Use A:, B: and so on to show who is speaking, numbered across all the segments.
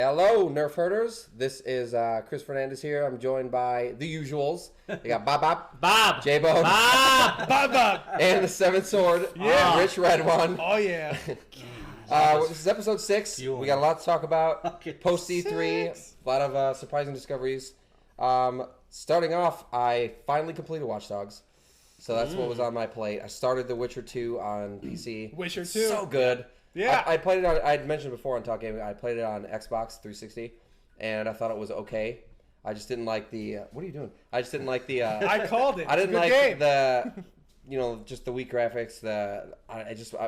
A: Hello, Nerf Herders. This is Chris Fernandez here. I'm joined by the usuals. We got Bob, Jbone,
B: Bob,
A: and the Seventh Sword, Rich Red One.
B: Oh yeah.
A: This is episode 6. We got a lot to talk about. Post E3, a lot of surprising discoveries. Starting off, I finally completed Watch Dogs. So that's what was on my plate. I started The Witcher 2 on PC.
B: Witcher 2.
A: So good.
B: Yeah.
A: I played it on, I had mentioned before on Talk Gaming, I played it on Xbox 360, and I thought it was okay. I just didn't like the, what are you doing? I just didn't like the,
B: I called it.
A: I didn't like
B: game.
A: the, just the weak graphics.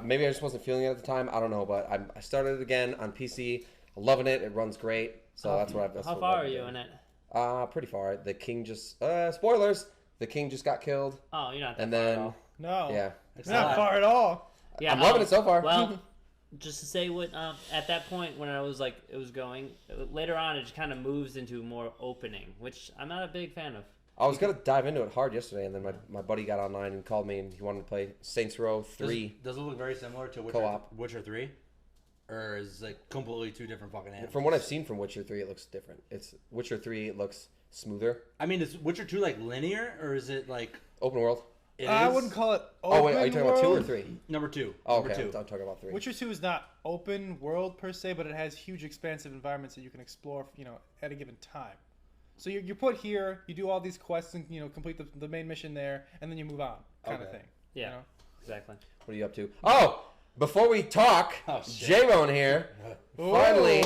A: Maybe I just wasn't feeling it at the time. I don't know, but I started it again on PC. I'm loving it. It runs great. So that's what I've.
C: How far are you in it?
A: Pretty far. The king just, spoilers. The king just got killed.
C: Oh, you're not that
A: and
C: far
A: then,
C: at all.
B: No.
A: Yeah.
B: It's not far at all.
C: Yeah,
A: I'm loving it so far.
C: Well, just to say what, at that point when I was like, it was going, later on it just kind of moves into more opening, which I'm not a big fan of.
A: I was going to dive into it hard yesterday, and then my buddy got online and called me, and he wanted to play Saints Row 3.
D: Does it look very similar to Witcher 3? Or is it completely two different fucking animals?
A: From what I've seen from Witcher 3, it looks different. It's Witcher 3, it looks smoother.
D: I mean, is Witcher 2 like linear, or is it like...
A: Open world?
B: I wouldn't call it open
A: Oh, wait, are you talking about 2 or 3?
D: Number 2.
A: Oh,
D: Number
A: okay,
D: 2.
A: I'm talking about 3.
B: Witcher 2 is not open world per se, but it has huge expansive environments that you can explore, at a given time. So you're put here, you do all these quests and, complete the main mission there, and then you move on, kind of thing.
C: Yeah, exactly.
A: What are you up to? Oh, before we talk, Jbone here finally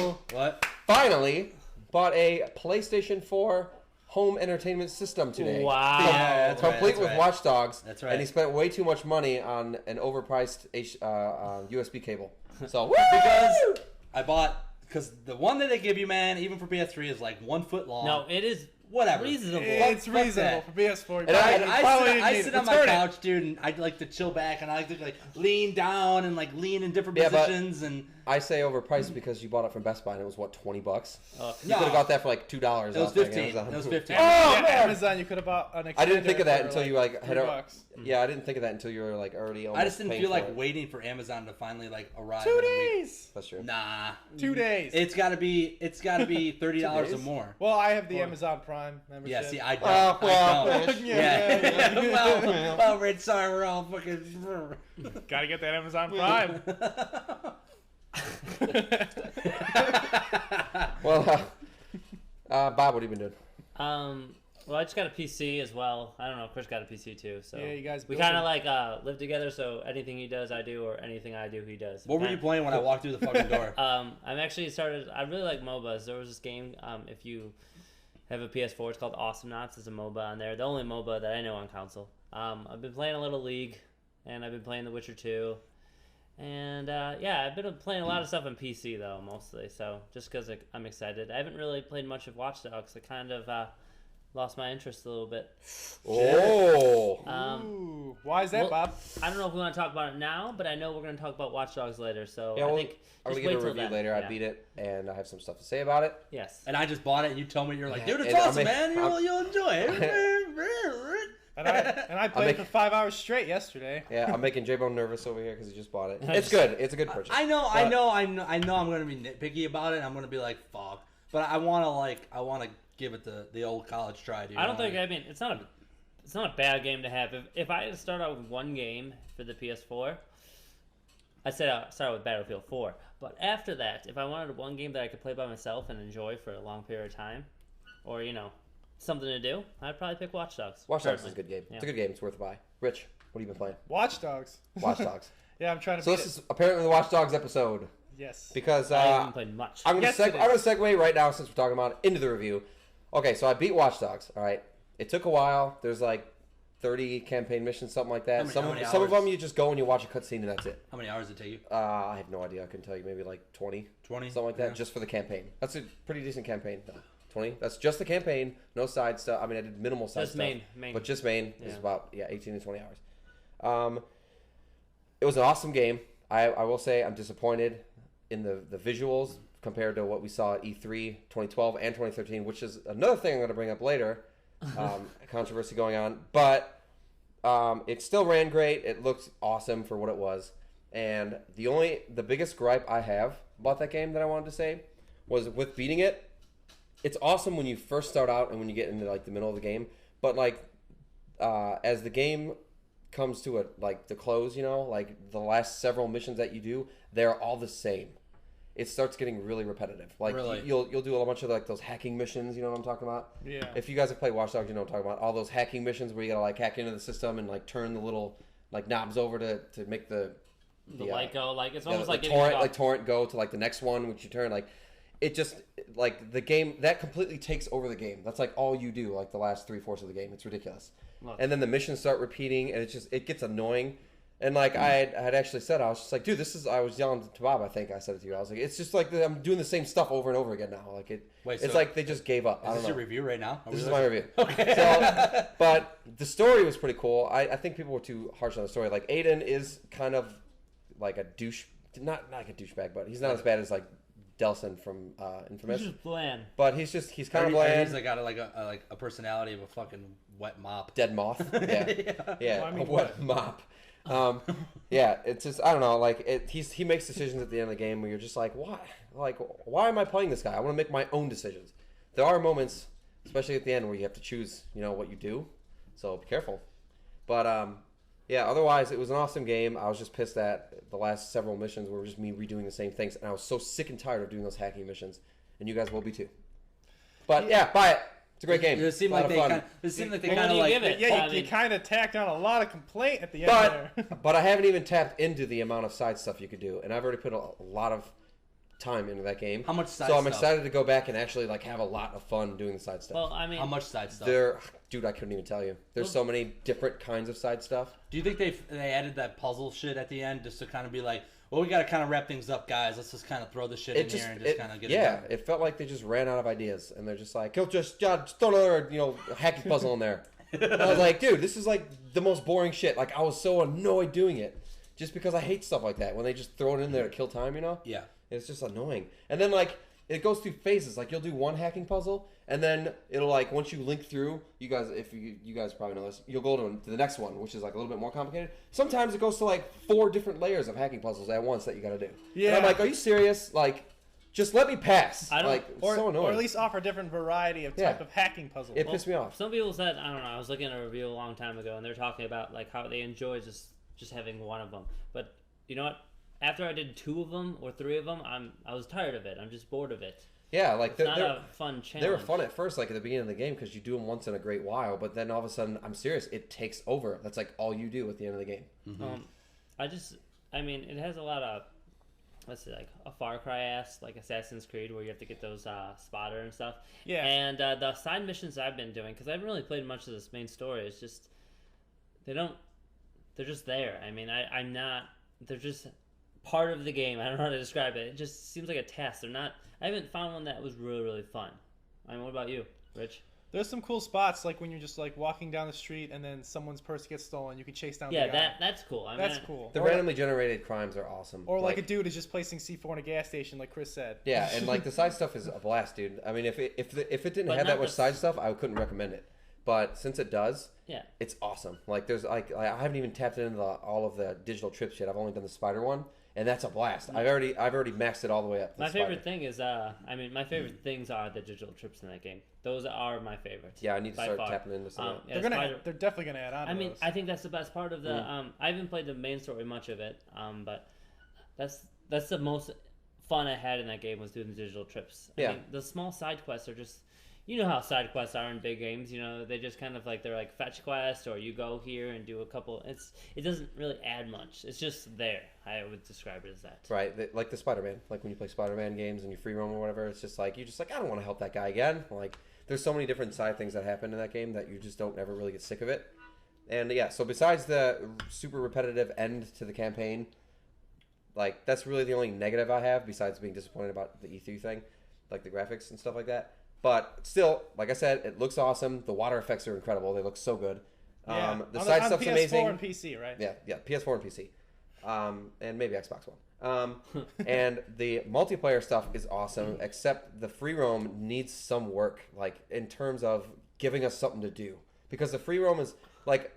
A: bought a PlayStation 4 home entertainment system today.
C: Wow.
D: Yeah,
A: complete with Watch Dogs.
D: That's right.
A: And he spent way too much money on an overpriced USB cable. So
D: Because I bought... Because the one that they give you, man, even for PS3, is like 1 foot long.
C: No, it is
D: whatever.
C: reasonable.
B: It's reasonable for PS4.
D: And I sit on my couch, dude, and I like to chill back, and I like to lean down and lean in different positions. And
A: I say overpriced because you bought it from Best Buy, and it was what, $20? You could have got that for like $2.
D: It was 15. It was 15.
B: Oh, Amazon, you could have bought an extender.
A: I didn't think of that until you
B: had
A: $3. Yeah, I didn't think of that until you were already.
D: I just didn't feel like waiting for Amazon to finally arrive.
B: 2 days.
A: That's true.
D: Nah,
B: 2 days.
D: It's got to be $30 or more.
B: Well, I have the Amazon Prime membership.
D: Yeah, see, I don't. I don't.
B: Yeah.
D: Well, Rich, sorry, we're all fucking.
B: Gotta get that Amazon Prime.
A: Well, Bob, what have you been doing?
C: Well, I just got a PC as well. I don't know. Chris got a PC too. So
B: yeah, you guys.
C: We kind of live together. So anything he does, I do, or anything I do, he does.
D: What were you playing when I walked through the fucking door?
C: I'm actually started. I really like MOBAs. There was this game. If you have a PS4, it's called Awesome Knots. It's a MOBA on there. The only MOBA that I know on console. I've been playing a little League, and I've been playing The Witcher 2. And I've been playing a lot of stuff on PC though, mostly. So just because I'm excited, I haven't really played much of Watch Dogs. I kind of lost my interest a little bit.
A: Oh,
B: why is that, Bob?
C: I don't know if we want to talk about it now, but I know we're going to talk about Watch Dogs later. So
A: yeah,
C: I think
A: I'll get a review later. I beat it, and I have some stuff to say about it.
C: Yes.
D: And I just bought it, and you told me, you're like, dude, it's awesome, man. You'll enjoy it.
B: And I played for 5 hours straight yesterday.
A: Yeah, I'm making Jbone nervous over here because he just bought it. It's good. It's a good purchase.
D: I know. I'm gonna be nitpicky about it. I'm gonna be like, fuck. But I wanna give it the old college try, dude.
C: I don't think. I mean, it's not a bad game to have. If I had to start out with one game for the PS4, I'd say I'll start with Battlefield 4. But after that, if I wanted one game that I could play by myself and enjoy for a long period of time, or something to do, I'd probably pick Watch Dogs.
A: Watch Dogs is a good game. Yeah. It's a good game. It's worth a buy. Rich, what have you been playing?
B: Watch Dogs.
A: Watch Dogs.
B: Yeah, I'm trying to.
A: So this is apparently the Watch Dogs episode.
B: Yes.
A: Because
C: I haven't played much.
A: I'm gonna segue right now since we're talking about it into the review. Okay, so I beat Watch Dogs. All right, it took a while. There's 30 campaign missions, something like that. Some of them you just go and you watch a cutscene and that's it.
D: How many hours did it take you?
A: I have no idea. I can tell you maybe 20.
D: 20?
A: Something like that, just for the campaign. That's a pretty decent campaign. 20. That's just the campaign. No side stuff. I mean, I did minimal side stuff. Main. But just main is about 18 to 20 hours. It was an awesome game. I will say I'm disappointed in the visuals compared to what we saw at E3 2012 and 2013, which is another thing I'm going to bring up later. Controversy going on. But it still ran great. It looked awesome for what it was. And the biggest gripe I have about that game that I wanted to say was with beating it. It's awesome when you first start out and when you get into like the middle of the game, but like as the game comes to the close, like the last several missions that you do, they're all the same. It starts getting really repetitive. Like
D: really?
A: You'll do a bunch of like those hacking missions. You know what I'm talking about?
B: Yeah.
A: If you guys have played Watch Dogs, you know what I'm talking about. All those hacking missions where you gotta like hack into the system and like turn the little like knobs over to make the
C: light go. Like it's almost
A: the
C: like
A: torrent go to like the next one, which you turn like. It just like the game that completely takes over the game. That's like all you do like the last 3/4 of the game. It's ridiculous. Look. And then the missions start repeating, and it gets annoying. And like I had actually said, I was just like, dude, I was yelling to Bob. I think I said it to you. I was like, it's just like I'm doing the same stuff over and over again now. Like it's like they just gave up.
D: Is this your review right now?
A: This is my review.
D: Okay.
A: So, but the story was pretty cool. I think people were too harsh on the story. Like Aiden is kind of like a douche, not like a douchebag, but he's not as bad as like Delson from Infamous.
C: He's just bland.
A: But he's kind of bland.
D: He's like got a personality of a fucking wet mop.
A: Dead moth. Yeah.
B: Well, I mean,
A: a wet mop. Yeah, it's just I don't know. Like he makes decisions at the end of the game where you're just like, why? Like, why am I playing this guy? I want to make my own decisions. There are moments, especially at the end, where you have to choose, what you do. So be careful. But yeah. Otherwise, it was an awesome game. I was just pissed that the last several missions were just me redoing the same things, and I was so sick and tired of doing those hacking missions. And you guys will be too. But yeah, buy it. It's a great game.
D: It seemed like they kind of like
B: you kind of tacked on a lot of complaint at the end there.
A: But I haven't even tapped into the amount of side stuff you could do, and I've already put a lot of time into that game.
D: How much side
A: stuff? So I'm
D: stuff?
A: excited to go back and actually like have a lot of fun doing the side stuff.
C: Well, I mean,
D: how much side stuff?
A: Dude, I couldn't even tell you. There's so many different kinds of side stuff.
D: Do you think they added that puzzle shit at the end just to kind of be like, well, we got to kind of wrap things up, guys. Let's just kind of throw this shit in here and just kind of get it done.
A: Yeah, it felt like they just ran out of ideas, and they're just like, just throw another, hacky puzzle in there. And I was like, dude, this is like the most boring shit. Like, I was so annoyed doing it, just because I hate stuff like that when they just throw it in there to kill time.
D: Yeah.
A: It's just annoying. And then like it goes through phases. Like you'll do one hacking puzzle, and then it'll like once you link through, you guys probably know this. You'll go to the next one, which is like a little bit more complicated. Sometimes it goes to like 4 different layers of hacking puzzles at once that you got to do. Yeah. And I'm like, are you serious? Like, just let me pass.
C: I don't.
A: Like, so annoying.
B: Or at least offer a different variety of type of hacking puzzles.
A: It pissed me off.
C: Some people said, I don't know. I was looking at a review a long time ago, and they're talking about like how they enjoy just having one of them. But you know what? After I did 2 of them or 3 of them, I was tired of it. I'm just bored of it.
A: Yeah, like
C: it's not a fun challenge.
A: They were fun at first, like at the beginning of the game, because you do them once in a great while. But then all of a sudden, I'm serious, it takes over. That's like all you do at the end of the game.
D: Mm-hmm.
C: I mean, it has a lot of, let's say, like a Far Cry-esque, like Assassin's Creed, where you have to get those spotter and stuff.
B: Yeah.
C: And the side missions I've been doing, because I haven't really played much of this main story, it's just they're just there. I mean, they're just part of the game. I don't know how to describe it. It just seems like a task. I haven't found one that was really, really fun. I mean, what about you, Rich?
B: There's some cool spots, like when you're just like walking down the street and then someone's purse gets stolen. You can chase down the guy.
C: That's cool.
B: That's cool.
A: The randomly generated crimes are awesome.
B: Or like a dude is just placing C4 in a gas station, like Chris said.
A: Yeah, and like the side stuff is a blast, dude. I mean, if it didn't have that much side stuff, I couldn't recommend it. But since it does, it's awesome. Like there's like I haven't even tapped into all of the digital trips yet. I've only done the spider one. And that's a blast. I've already maxed it all the way up.
C: My favorite thing is, my favorite things are the digital trips in that game. Those are my favorites.
A: Yeah, I need to start tapping into some.
B: They're definitely gonna add on.
C: I mean,
B: those.
C: I think that's the best part of the. I haven't played the main story much of it, but that's the most fun I had in that game was doing the digital trips. I mean, the small side quests are just. You know how side quests are in big games. You know, they just kind of like they're like fetch quests, or you go here and do a couple. It doesn't really add much. It's just there. I would describe it as that.
A: Right, like the Spider-Man. Like when you play Spider-Man games and you free roam or whatever, it's just like you're just like I don't want to help that guy again. Like there's so many different side things that happen in that game that you just don't ever really get sick of it. And yeah, so besides the super repetitive end to the campaign, like that's really the only negative I have besides being disappointed about the E3 thing, like the graphics and stuff like that. But still, like I said, it looks awesome. The water effects are incredible. They look so good.
B: Yeah.
A: The side stuff's amazing.
B: PS4 and PC, right?
A: Yeah, PS4 and PC. And maybe Xbox One. And the multiplayer stuff is awesome, except the free roam needs some work, like in terms of giving us something to do. Because the free roam is like,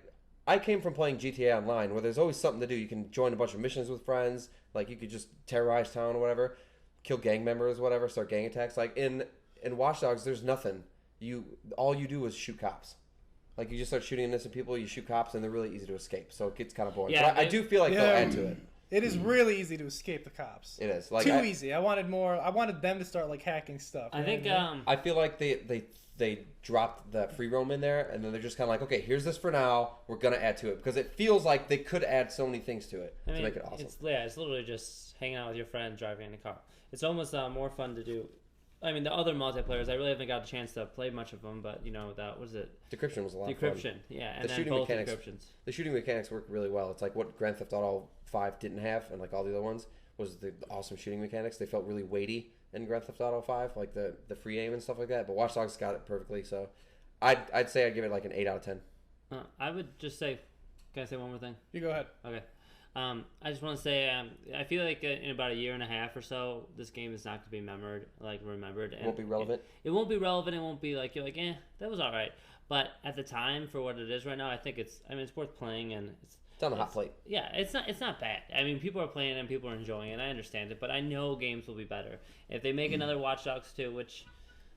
A: I came from playing GTA Online, where there's always something to do. You can join a bunch of missions with friends, like you could just terrorize town or whatever. kill gang members, whatever, start gang attacks. Like in Watch Dogs, there's nothing. All you do is shoot cops. Like you just start shooting innocent people, you shoot cops, and they're really easy to escape. So it gets kind of boring.
C: Yeah,
A: but I do feel like they'll add to it.
B: It is really easy to escape the cops.
A: It is like
B: too easy. I wanted more. I wanted them to start like hacking stuff.
C: I think.
A: I feel like they dropped the free roam in there, and then they're just kind of like, okay, here's this for now. We're gonna add to it because it feels like they could add so many things to it to make it awesome.
C: It's literally just hanging out with your friends, driving in a car. It's almost more fun to do. I mean, the other multiplayers, I really haven't got a chance to play much of them, but that was it.
A: Decryption was a lot of fun.
C: Decryption, yeah, and
A: the
C: then
A: shooting
C: both
A: mechanics,
C: decryptions.
A: The shooting mechanics work really well. It's like what Grand Theft Auto 5 didn't have, and like all the other ones, was the awesome shooting mechanics. They felt really weighty in Grand Theft Auto 5, like the free aim and stuff like that. But Watch Dogs got it perfectly, so I'd say I'd give it like an 8 out of 10.
C: I would just say, can I say one more thing?
B: You go ahead.
C: Okay. I just want to say, I feel like in about a year and a half or so, this game is not going to be remembered.
A: It won't be relevant?
C: It won't be relevant. It won't be like, you're like, that was all right. But at the time, for what it is right now, I think it's worth playing, and it's
A: on the hot plate.
C: Yeah, it's not bad. I mean, people are playing it and people are enjoying it, and I understand it, but I know games will be better. If they make another Watch Dogs 2, which...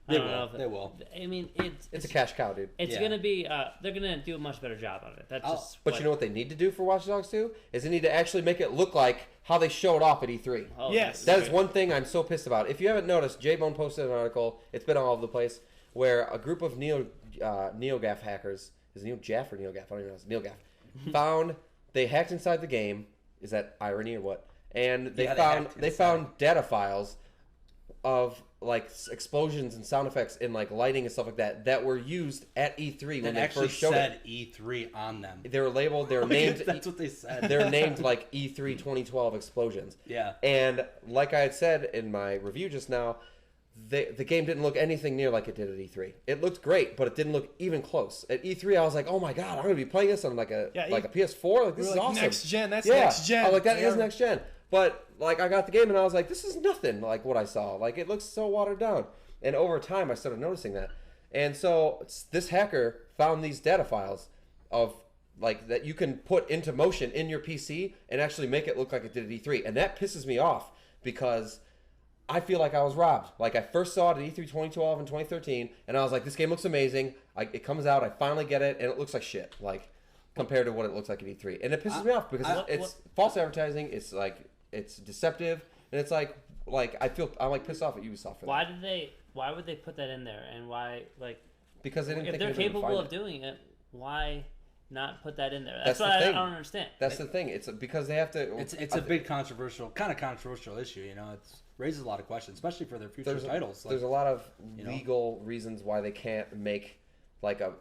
D: They will.
C: I mean,
A: it's a cash cow, dude.
C: It's gonna be. They're gonna do a much better job of it. That's just.
A: But you know what they need to do for Watch Dogs 2 is they need to actually make it look like how they showed off at E3.
C: Oh,
B: yes,
A: that is one thing I'm so pissed about. If you haven't noticed, Jbone posted an article. It's been all over the place where a group of NeoGaf hackers, is it NeoGaf or NeoGaf? I don't even know. It's NeoGaf. They hacked inside the game. Is that irony or what? And they found data files of like explosions and sound effects and like lighting and stuff like that were used at E3 when they first showed it.
D: E3 on them.
A: They were labeled. They were named.
D: That's what they said.
A: They're named like E3 2012 explosions.
D: Yeah.
A: And like I had said in my review just now, the game didn't look anything near like it did at E3. It looked great, but it didn't look even close. At E3, I was like, oh my god, I'm gonna be playing this on like a PS4. Like this is awesome.
B: Next gen. That's next gen.
A: I was like, that is next gen. But like I got the game and I was like, this is nothing like what I saw. Like it looks so watered down. And over time I started noticing that. And so this hacker found these data files of like that you can put into motion in your PC and actually make it look like it did at E3. And that pisses me off because I feel like I was robbed. Like I first saw it at E3 2012 and 2013 and I was like, this game looks amazing. It comes out, I finally get it, and it looks like shit. Like compared to what it looks like at E3. And it pisses me off because it's false advertising. It's like it's deceptive, and it's like I'm like pissed off at Ubisoft for that.
C: Why would they put that in there, and why
A: because they didn't
C: if
A: think
C: they're capable of doing it, why not put that in there? That's
A: what
C: I don't understand.
A: That's the thing. It's because they have to.
D: It's a big controversial issue. You know, it raises a lot of questions, especially for their future titles.
A: There's a lot of legal reasons why they can't make like a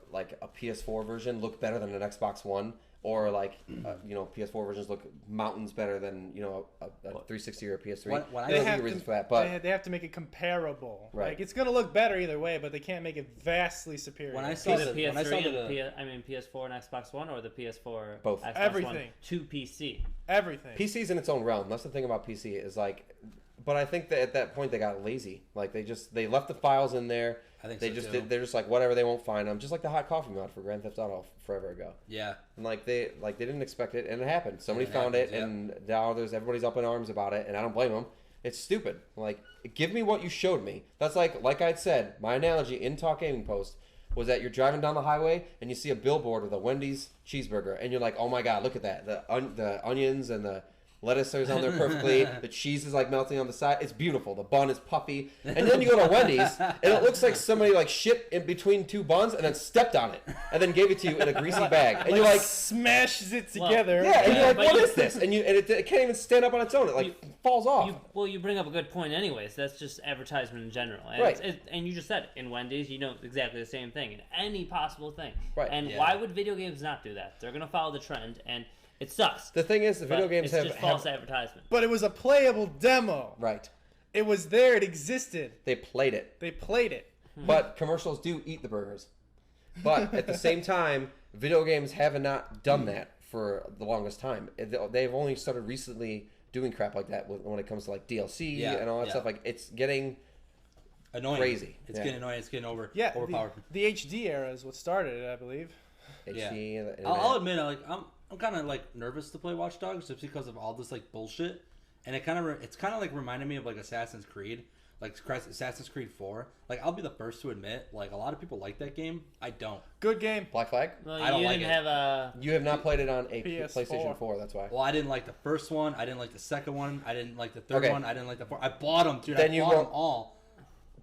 A: PS4 version look better than an Xbox One. Or like, PS4 versions look mountains better than a 360 or a PS3. There's a few reasons for that, but
B: they have to make it comparable.
A: Right.
B: Like it's gonna look better either way, but they can't make it vastly superior.
C: PS4 and Xbox One, or the PS4,
A: both,
C: Xbox
B: everything
C: One to PC.
B: Everything.
A: PC's in its own realm. That's the thing about PC is like, but I think that at that point they got lazy. Like they left the files in there.
D: I think
A: they're just like whatever, they won't find them. Just like the hot coffee mod for Grand Theft Auto forever ago.
D: Yeah.
A: And they didn't expect it, and it happened. Somebody found it, and now everybody's up in arms about it, and I don't blame them. It's stupid. Like, give me what you showed me. That's like I said, my analogy in Talk Gaming Post was that you're driving down the highway and you see a billboard with a Wendy's cheeseburger, and you're like, oh my god, look at that. The onions and the lettuce is on there perfectly. The cheese is like melting on the side. It's beautiful. The bun is puffy. And then you go to Wendy's, and it looks like somebody like shit in between two buns and then stepped on it and then gave it to you in a greasy bag. And you're like,
B: smashes it together.
A: And you're like, what is this? And it can't even stand up on its own. It falls off.
C: You bring up a good point. Anyways, that's just advertisement in general. And
A: right.
C: And you just said it. In Wendy's, you know exactly the same thing. In any possible thing.
A: Right.
C: And why would video games not do that? They're gonna follow the trend and. It sucks.
A: The thing is, the video games
C: it's just false advertisement.
B: But it was a playable demo.
A: Right.
B: It was there. It existed.
A: They played it. But commercials do eat the burgers. But at the same time, video games have not done that for the longest time. They've only started recently doing crap like that when it comes to like DLC and all that stuff. Like it's getting
D: annoying.
A: Crazy.
D: It's getting annoying. It's getting overpowered.
B: The HD era is what started it, I believe.
A: HD.
D: Yeah. I'll admit, I'm kind of like nervous to play Watch Dogs just because of all this like bullshit, and it's kind of like reminded me of like Assassin's Creed. Like Assassin's Creed 4. Like, I'll be the first to admit, like, a lot of people like that game. I don't.
B: Good game.
A: Black Flag?
C: Well,
D: I don't like
C: it.
A: You have not played it on a
B: PS4.
A: PlayStation 4, that's why.
D: Well, I didn't like the first one. I didn't like the second one. I didn't like the third
A: Okay.
D: one. I didn't like the fourth. I bought them, dude.
A: Then
D: I
A: you
D: bought them
A: won't-
D: all.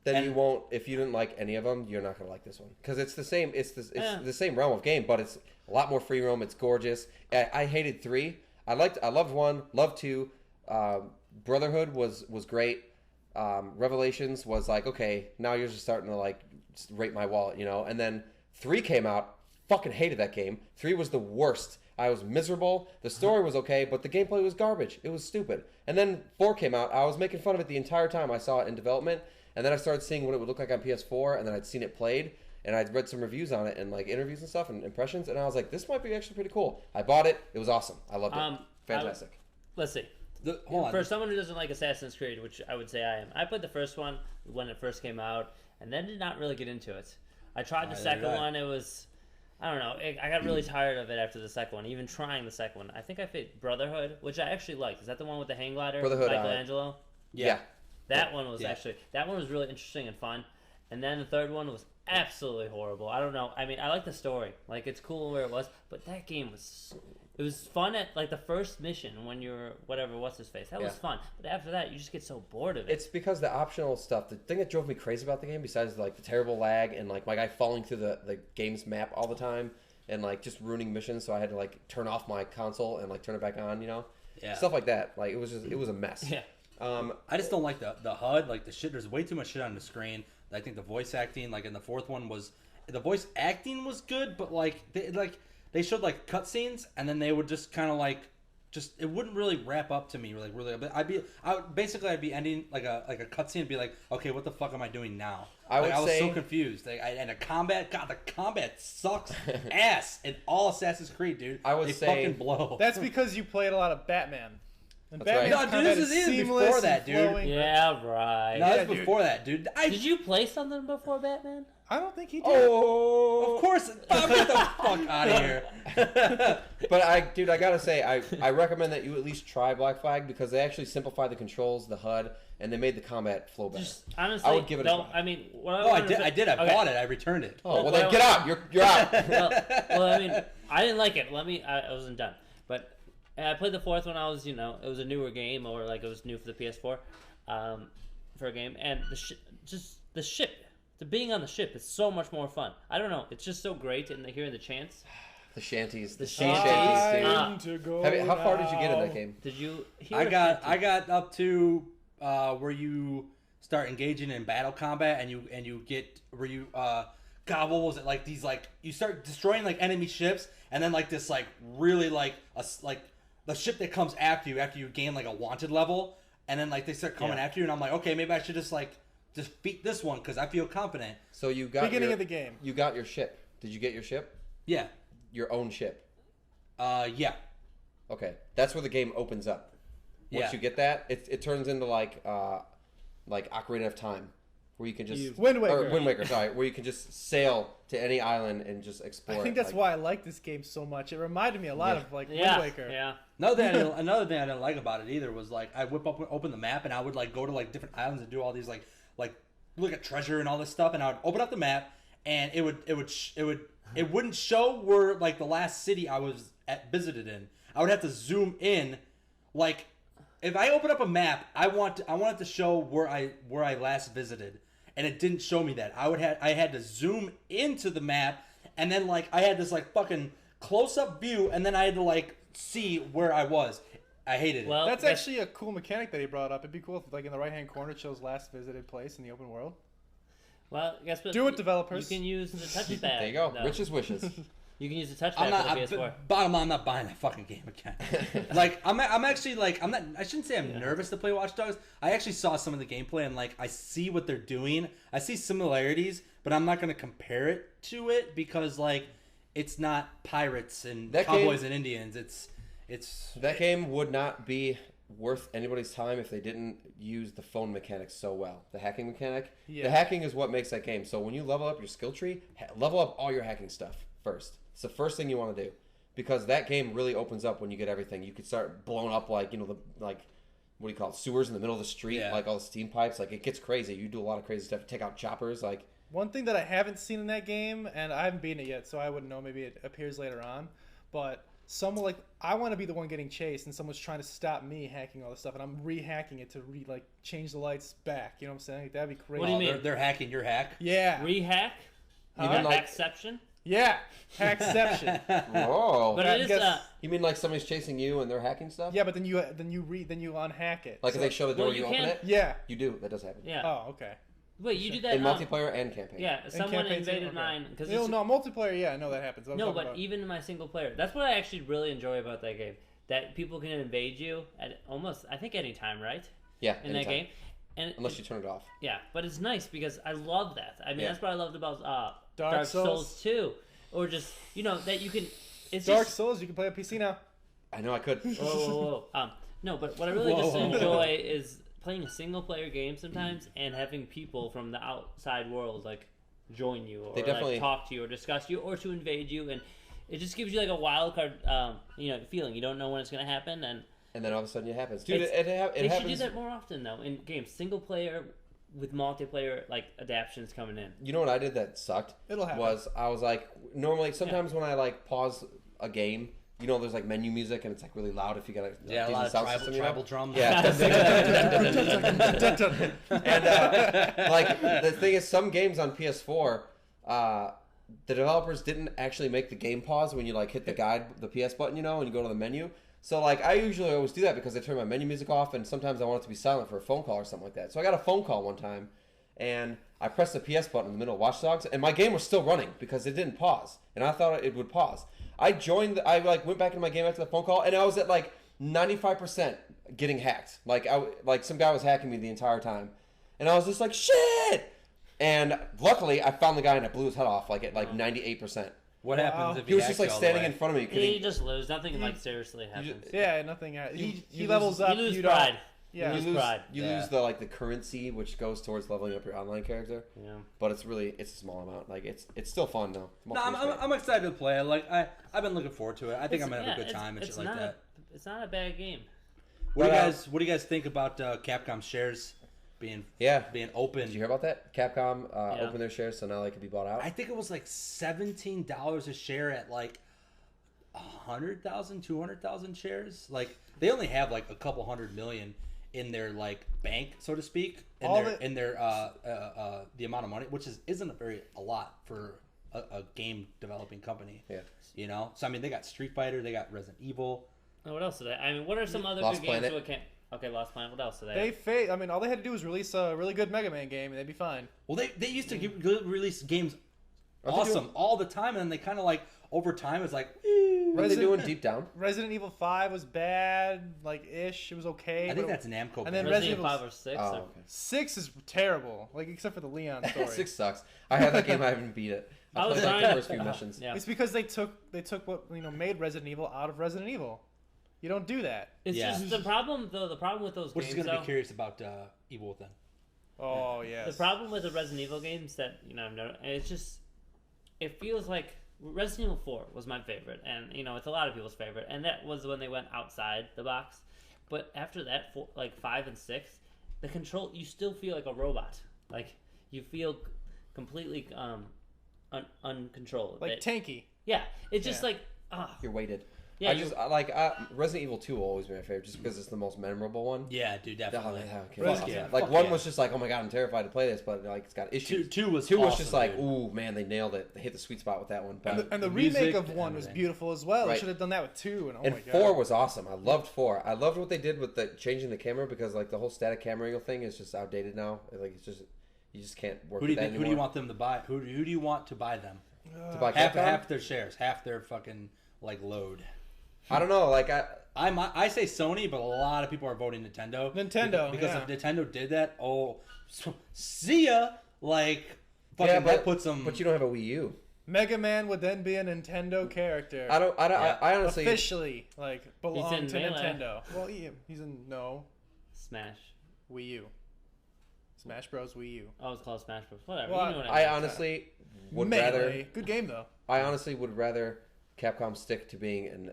A: Then
D: And-
A: you won't, if you didn't like any of them, you're not going to like this one. Because it's the same, it's the same realm of game, but it's a lot more free roam. It's gorgeous. I hated 3. I loved 1, loved 2. Brotherhood was great. Revelations was like, okay, now you're just starting to like rate my wallet, you know. And then 3 came out. Fucking hated that game. 3 was the worst. I was miserable. The story was okay, but the gameplay was garbage. It was stupid. And then 4 came out. I was making fun of it the entire time I saw it in development. And then I started seeing what it would look like on PS4, and then I'd seen it played, and I'd read some reviews on it and like interviews and stuff and impressions, and I was like, this might be actually pretty cool. I bought it. It was awesome. I loved it. Fantastic.
C: Let's see.
D: Hold on.
C: For someone who doesn't like Assassin's Creed, which I would say I am, I played the first one when it first came out, and then did not really get into it. I tried the second one. It was, I don't know. I got really tired of it after the second one. Even trying the second one, I think I played Brotherhood, which I actually liked. Is that the one with the hang glider?
A: Brotherhood,
C: Michelangelo.
A: Yeah.
C: That one was that one was really interesting and fun. And then the third one was absolutely horrible. I don't know. I mean, I like the story. Like, it's cool where it was, but that game it was fun at like the first mission when you're what's his face. That was fun. But after that, you just get so bored of it.
A: It's because the optional stuff, the thing that drove me crazy about the game, besides like the terrible lag and like my guy falling through the game's map all the time and like just ruining missions, so I had to like turn off my console and like turn it back on, you know?
D: Yeah.
A: Stuff like that. Like it was a mess.
C: Yeah.
D: I just don't like the HUD, like the shit. There's way too much shit on the screen. I think the voice acting, like in the fourth one, the voice acting was good, but like they showed like cutscenes, and then they would just kind of like it wouldn't really wrap up to me, like really. But I'd be ending like a cutscene and be like, okay, what the fuck am I doing now? I was so confused. And the combat sucks ass in all Assassin's Creed, dude. They fucking blow.
B: That's because you played a lot of Batman. And
A: That's right.
B: Batman's
D: No, dude,
B: combat
D: this is even
B: seamless
D: before that,
B: and
D: dude.
B: flowing.
C: Yeah, right.
D: No, that's before that, dude.
C: Did you play something before Batman?
B: I don't think he did.
A: Oh,
D: Of course. Get the fuck out of here.
A: But I gotta say, I recommend that you at least try Black Flag because they actually simplified the controls, the HUD, and they made the combat flow better.
C: Just honestly,
A: I would give it a try.
C: I mean,
D: I did. I bought it. I returned it.
A: Oh, well then get out. You're out.
C: well, I mean, I didn't like it. I wasn't done. But I played the fourth one. I was, it was a newer game, or like it was new for the PS4, for a game. And the ship, being on the ship is so much more fun. I don't know. It's just so great, and hearing the chants.
A: The shanties. The
B: Time
A: shanties,
B: to go
A: dude. How far did you get in
B: now.
A: that game?
C: Did you hear
D: I got up to where you start engaging in battle combat, and you get where you God, what was it, like these, like you start destroying like enemy ships, and then like this like really like the ship that comes after you gain like a wanted level, and then like they start coming after you, and I'm like, okay, maybe I should just beat this one because I feel confident.
A: So you got
B: Beginning of the game.
A: You got your ship. Did you get your ship?
D: Yeah.
A: Your own ship.
D: Yeah.
A: Okay, that's where the game opens up. Once you get that, it turns into like Ocarina of Time, where you can just
B: Wind Waker.
A: Or Wind Waker, sorry, where you can just sail to any island and just explore.
B: I think that's why I like this game so much. It reminded me a lot of like Wind Waker.
C: Yeah.
D: Another thing I didn't like about it either was like I open the map, and I would like go to like different islands and do all these like look at treasure and all this stuff, and I would open up the map, and it wouldn't show where like the last city I was visited in. I would have to zoom in, like if I open up a map, I want it to show where I last visited, and it didn't show me that. I had to zoom into the map, and then like I had this like fucking close up view, and then I had to like see where I was. I hated it.
C: Well,
B: That's actually a cool mechanic that he brought up. It'd be cool if, like, in the right-hand corner, it shows last visited place in the open world.
C: Well, guess what?
B: Do it, developers.
C: You can use the touchpad.
A: There you go.
C: though.
A: Rich's wishes.
C: You can use the touchpad for the PS4.
D: Bottom line, I'm not buying that fucking game again. Like, I'm actually like, I'm not. I shouldn't say I'm nervous to play Watch Dogs. I actually saw some of the gameplay, and like, I see what they're doing. I see similarities, but I'm not going to compare it to it because like, it's not pirates and cowboys and Indians. It's
A: that game would not be worth anybody's time if they didn't use the phone mechanics so well. The hacking mechanic.
B: Yeah.
A: The hacking is what makes that game. So when you level up your skill tree, level up all your hacking stuff first. It's the first thing you want to do, because that game really opens up when you get everything. You could start blowing up like what do you call it, sewers in the middle of the street, like all the steam pipes. Like, it gets crazy. You do a lot of crazy stuff. Take out choppers, like.
B: One thing that I haven't seen in that game, and I haven't beaten it yet, so I wouldn't know. Maybe it appears later on, but someone like I want to be the one getting chased, and someone's trying to stop me hacking all this stuff, and I'm re-hacking it to change the lights back. You know what I'm saying? Like, that'd be crazy.
C: What do you mean?
D: They're hacking your hack?
B: Yeah.
C: Rehack?
A: You mean like
C: hackception?
B: Yeah, hackception.
A: Oh,
C: but it is.
A: You mean like somebody's chasing you and they're hacking stuff?
B: Yeah, but then you unhack it.
A: Like if they show the door, you open it.
B: Yeah,
A: you do. That does happen.
C: Yeah.
B: Oh, okay.
C: Wait, you do that
A: in multiplayer and campaign?
C: Yeah, someone invaded mine because
B: no multiplayer. Yeah, I know that happens.
C: No, but even in my single player, that's what I actually really enjoy about that game. That people can invade you at almost, I think, any time, right?
A: Yeah,
C: in that game. And
A: unless you turn it off.
C: Yeah, but it's nice because I love that. I mean, that's what I loved about
B: Dark
C: Souls 2, or just that you can. It's
B: Dark Souls. You can play on PC now.
A: I know I could.
C: Whoa. No, but what I really just enjoy is playing a single player game sometimes and having people from the outside world like join you or like talk to you or discuss you or to invade you, and it just gives you like a wild card feeling. You don't know when it's going to happen, and
A: then all of a sudden it happens. Dude, it
C: they
A: happens.
C: should do that more often though in games, single player with multiplayer like adaptions coming in.
A: You know what I did that sucked?
B: It'll happen.
A: I was like, normally sometimes when I like pause a game, there's like menu music and it's like really loud if you got a
D: lot of tribal drums.
A: Yeah. And like the thing is, some games on PS4, the developers didn't actually make the game pause when you like hit the PS button, and you go to the menu. So like I usually always do that because I turn my menu music off, and sometimes I want it to be silent for a phone call or something like that. So I got a phone call one time, and I pressed the PS button in the middle of Watch Dogs, and my game was still running because it didn't pause, and I thought it would pause. I went back into my game after the phone call, and I was at like 95% getting hacked. Like some guy was hacking me the entire time, and I was just like shit. And luckily, I found the guy and I blew his head off at 98%.
D: What happens if
A: he was just like standing in front of me?
C: You just lose. Nothing like seriously happens.
B: Nothing. He levels up.
C: You lose pride.
B: Yeah,
A: you lose the currency, which goes towards leveling up your online character. Yeah, but it's a small amount. Like it's still fun though.
D: No, I'm excited to play it. Like I've been looking forward to it. I think I'm gonna have a good time and shit like that.
C: It's not a bad game.
D: What do you guys think about Capcom shares being open?
A: Did you hear about that? Capcom opened their shares, so now they can be bought out.
D: I think it was like $17 a share at like 100,000, 200,000 shares. Like they only have like a couple 100 million in their like bank, so to speak, in their the amount of money, which isn't a lot for a game developing company.
A: Yeah,
D: So I mean, they got Street Fighter, they got Resident Evil.
C: Oh, what else did they? I mean, what are some other
A: Lost
C: good games?
A: Planet.
C: Okay, Lost Planet. What else did they?
B: I mean, all they had to do was release a really good Mega Man game, and they'd be fine.
D: Well, they used to release games awesome all the time, and then they kind of like over time it's like.
A: What are they doing deep down?
B: Resident Evil 5 was bad, ish. It was okay.
D: I think that's Namco.
B: And then
C: Resident Evil 5 or 6.
A: Oh, okay.
B: 6 is terrible, except for the Leon story.
A: 6 sucks. I had that game. I haven't beat it. I played the first few missions.
B: Yeah. It's because they took what made Resident Evil out of Resident Evil. You don't do that.
C: It's just the problem though. The problem with those
D: games. Which is going to be curious about Evil then.
B: Oh yes.
C: The problem with the Resident Evil games that it's just it feels like. Resident Evil 4 was my favorite, and it's a lot of people's favorite, and that was when they went outside the box. But after that, 5 and 6, the control, you still feel like a robot. Like you feel completely uncontrolled.
B: Tanky.
C: Yeah, it's just
A: you're weighted.
C: Yeah,
A: Resident Evil 2 will always be my favorite, just because it's the most memorable one.
D: Yeah, dude, definitely.
A: One was just like, oh my god, I'm terrified to play this, but it's got issues.
D: Two was just
A: like, ooh man, they nailed it. They hit the sweet spot with that one.
B: And the remake of 1 was beautiful as well. Right. They should have done that with 2. And my god,
A: 4 was awesome. I loved 4. I loved what they did with changing the camera, because the whole static camera angle thing is just outdated now. It's just you just can't work with that anymore.
D: Who do you want them to buy? Who do you want to buy them?
A: To buy
D: half their shares, half their fucking load.
A: I don't know.
D: I say Sony, but a lot of people are voting Nintendo. Because if Nintendo did that, see ya. That puts them.
A: But you don't have a Wii U.
B: Mega Man would then be a Nintendo character.
A: I honestly
B: officially belong to Nintendo. Well, he's in
C: Smash.
B: Wii U. Smash Bros. Wii U.
C: Oh, it's called Smash Bros. Whatever.
A: Well, I honestly would rather.
B: Good game though.
A: I honestly would rather Capcom stick to being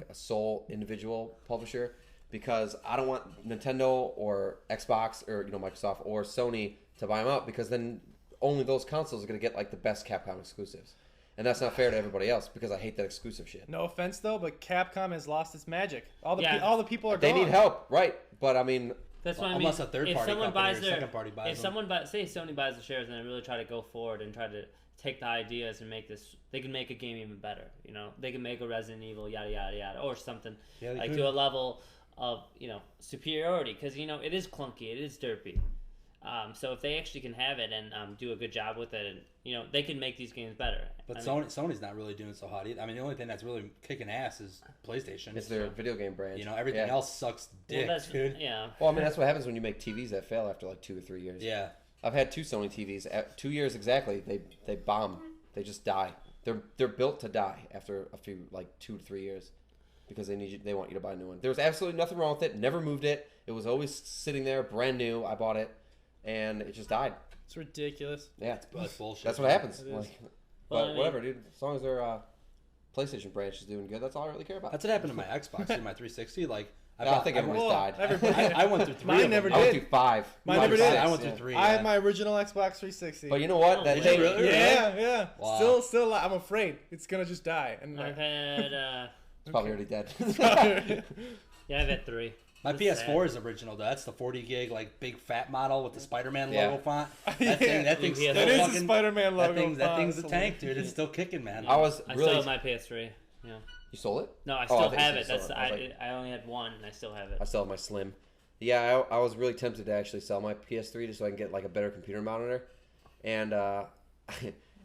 A: a sole individual publisher, because I don't want Nintendo or Xbox or Microsoft or Sony to buy them out, because then only those consoles are going to get like the best Capcom exclusives. And that's not fair to everybody else, because I hate that exclusive shit.
B: No offense though, but Capcom has lost its magic. All the people are
A: They
B: gone.
A: need help, right? But I mean,
C: that's what I mean.
D: Unless a third party company or second party buys them.
C: If someone say Sony buys the shares and they really try to go forward and try to take the ideas and make this, they can make a game even better. They can make a Resident Evil yada yada yada or something to a level of superiority, because it is clunky, it is derpy. So if they actually can have it and do a good job with it, and they can make these games better.
D: But Sony's not really doing so hot either. I mean, the only thing that's really kicking ass is PlayStation.
A: It's their video game brand.
D: Everything else sucks dick, dude.
C: Yeah.
A: Well, I mean, that's what happens when you make TVs that fail after like 2 or 3 years.
D: Yeah.
A: I've had 2 Sony TVs at 2 years exactly. They bomb. They just die. They're built to die after a few, like 2 to 3 years, because they want you to buy a new one. There was absolutely nothing wrong with it. Never moved it. It was always sitting there, brand new. I bought it, and it just died.
B: It's ridiculous.
A: Yeah,
D: That's bullshit.
A: That's what happens.
C: Well,
A: whatever, dude. As long as their PlayStation branch is doing good, that's all I really care about.
D: That's what happened to my Xbox and my 360. Like,
A: I think everybody's died.
D: I went through 3.
B: Mine never
A: I went
B: did.
A: through 5.
B: Mine never did.
D: I went through 3.
B: I had my original Xbox 360.
A: But you know what?
D: Did you really?
B: Yeah.
D: Wow.
B: Still, I'm afraid it's gonna just die. And
C: I've had
A: It's probably already dead.
C: I've had 3.
D: My
C: That's
D: PS4
C: sad.
D: is original though. That's the 40 gig like big fat model with the Spider-Man
A: Yeah.
D: logo font.
B: Yeah.
D: That thing's
C: That
D: still
B: is
D: fucking,
B: the Spider-Man logo.
D: That thing's
B: font.
D: a tank, dude. It's still kicking, man.
A: I
C: I
A: really.
C: still have my PS3. Yeah.
A: You sold it?
C: No, I
A: Oh,
C: still
A: I think
C: have
A: you
C: it.
A: sold
C: That's
A: it. I was
C: I only had one, and I still have it.
A: I still have my Slim. Yeah, I was really tempted to actually sell my PS3 just so I can get like a better computer monitor, and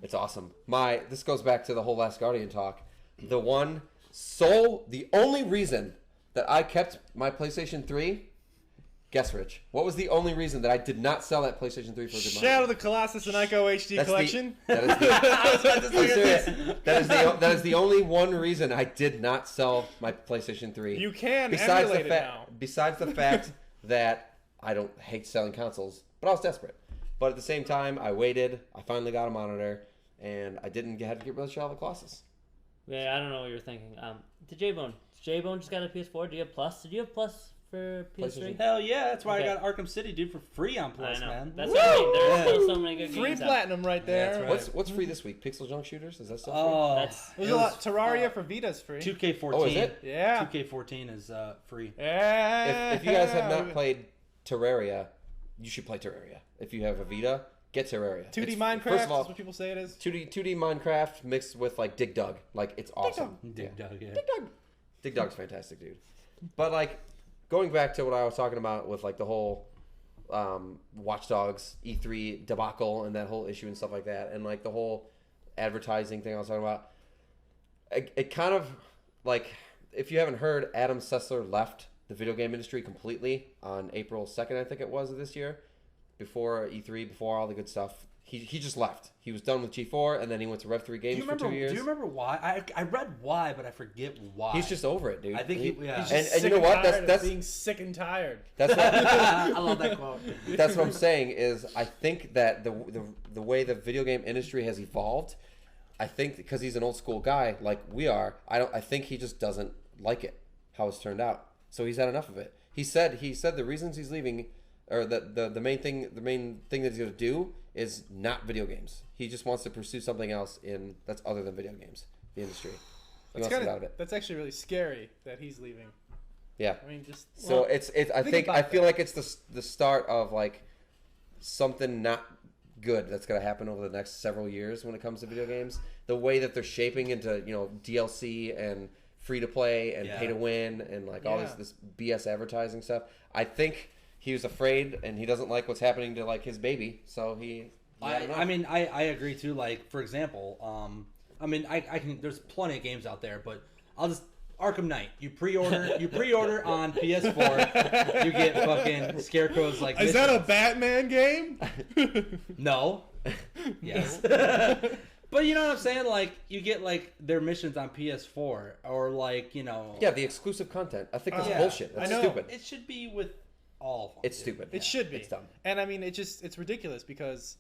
A: it's awesome. This goes back to the whole Last Guardian talk. The only reason that I kept my PlayStation 3. Guess, Rich. What was the only reason that I did not sell that PlayStation 3 for a good money?
B: Shadow of the Colossus and Ico HD collection.
A: That is the only one reason I did not sell my PlayStation 3.
B: You can emulate it now.
A: Besides the fact that I don't hate selling consoles, but I was desperate. But at the same time, I waited. I finally got a monitor, and I didn't have to get rid of Shadow of the Colossus.
C: Yeah, I don't know what you're thinking. The Jbone just got a PS4. Do you have Plus? Did you have Plus for PS3?
D: Hell yeah, that's why
C: Okay.
D: I got Arkham City, dude, for free on Plus,
C: I know.
D: man.
C: That's what I mean. There's still so many good
B: Free
C: games out.
B: platinum right there.
D: that's right.
A: What's free this week? Pixel Junk Shooters? Is that still free?
D: Oh,
B: There's a lot. Terraria for Vita's free.
D: 2K14.
A: Oh, is it?
B: Yeah.
D: 2K14 is free.
B: Yeah.
A: If you guys have not played Terraria, you should play Terraria. If you have a Vita, get Terraria.
B: 2D
A: It's-
B: Minecraft,
A: First of all,
B: that's what people say it is.
A: 2D Minecraft mixed with like Dig Dug. Like, it's awesome.
D: Dig Dug, yeah.
A: Dig Dug's fantastic, dude. But like, going back to what I was talking about with like the whole Watch Dogs E3 debacle and that whole issue and stuff like that, and like the whole advertising thing I was talking about, it kind of like, if you haven't heard, Adam Sessler left the video game industry completely on April 2nd, I think it was, of this year, before E3, before all the good stuff. He just left. He was done with G4, and then he went to Rev3 Games for 2 years.
D: Do you remember why? I read why, but I forget why.
A: He's just over it, dude.
D: I think
B: He's
A: and
B: just
A: you know what? That's
B: being sick and tired.
A: that's what,
D: I love that quote.
A: that's what I'm saying is I think that the way the video game industry has evolved, I think because he's an old school guy like we are, I think he just doesn't like it how it's turned out. So he's had enough of it. He said the reasons he's leaving, or the main thing that he's going to do is not video games. He just wants to pursue something else that's other than video games, the industry. He wants to get out of it.
B: That's actually really scary that he's leaving.
A: Yeah.
B: I mean, just
A: So it's I feel
B: that.
A: like it's the start of like something not good that's going to happen over the next several years when it comes to video games. The way that they're shaping into DLC and free to play and pay to win and like all this BS advertising stuff. I think he was afraid and he doesn't like what's happening to like his baby. So
D: I agree too. Like, for example, I can. There's plenty of games out there, but I'll just Arkham Knight. You pre-order on PS4. You get fucking scarecrows like.
B: Is that a Batman game?
D: No. Yes. But you know what I'm saying? Like, you get like their missions on PS4, or like
A: the exclusive content. I think that's bullshit. That's
B: I know.
A: stupid.
D: It should be with all of them.
A: It's stupid.
B: It should be.
A: It's dumb.
B: And I mean, it's ridiculous because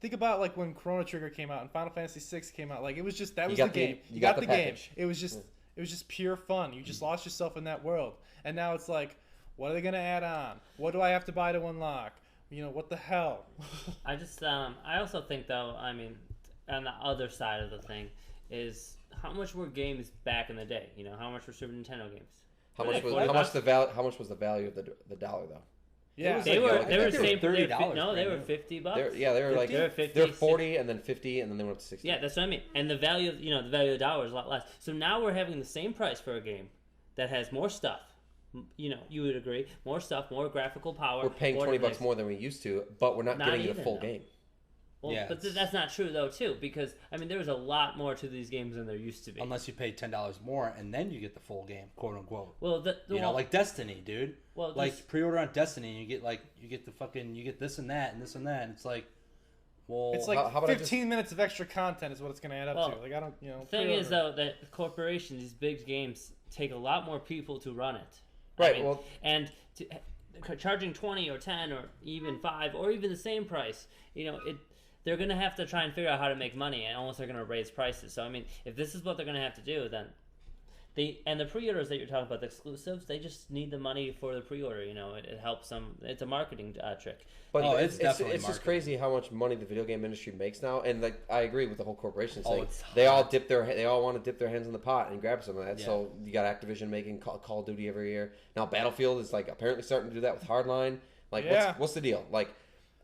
B: think about like when Chrono Trigger came out and Final Fantasy VI came out. Like, it was just that was the game. You got the game.
A: package.
B: It was just It was just pure fun. You just lost yourself in that world. And now it's like, what are they going to add on? What do I have to buy to unlock? What the hell?
C: I also think, though, I mean, on the other side of the thing is how much were games back in the day? How much were Super Nintendo games?
A: How much was the value of the dollar, though?
B: Yeah,
C: they were
D: $30.
C: No, they were $50.
A: They were like
C: 50,
A: they're 40 and then 50 and then they went up to 60.
C: Yeah, that's what I mean. And the value of the value of the dollar is a lot less. So now we're having the same price for a game that has more stuff. You would agree, more stuff, more graphical power.
A: We're paying $20 more than we used to, but we're not getting you the full game.
C: Well, yeah, but that's not true though, too, because I mean, there's a lot more to these games than there used to be.
D: Unless you pay $10 more, and then you get the full game, quote unquote.
C: Well,
D: like Destiny, dude.
C: Well,
D: like pre-order on Destiny, you get this and that and this and that, and it's like, well,
B: it's like how 15 minutes of extra content is what it's going to add up to. Like I don't,
C: The thing is though that corporations, these big games, take a lot more people to run it.
A: Right.
C: I mean, and charging 20 or 10 or even 5 or even the same price, they're going to have to try and figure out how to make money, and unless they're going to raise prices. So, I mean, if this is what they're going to have to do, then the pre-orders that you're talking about, the exclusives, they just need the money for the pre-order. It helps them. It's a marketing trick.
A: But it's just crazy how much money the video game industry makes now. And like I agree with the whole corporation thing. They all want to dip their hands in the pot and grab some of that. Yeah. So you got Activision making Call of Duty every year. Now Battlefield is like apparently starting to do that with Hardline. Like what's the deal? Like